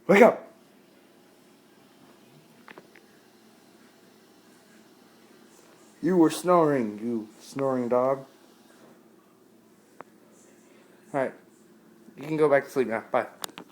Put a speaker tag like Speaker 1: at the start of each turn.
Speaker 1: Wake up! You were snoring, you snoring dog. Alright. You can go back to sleep now. Bye.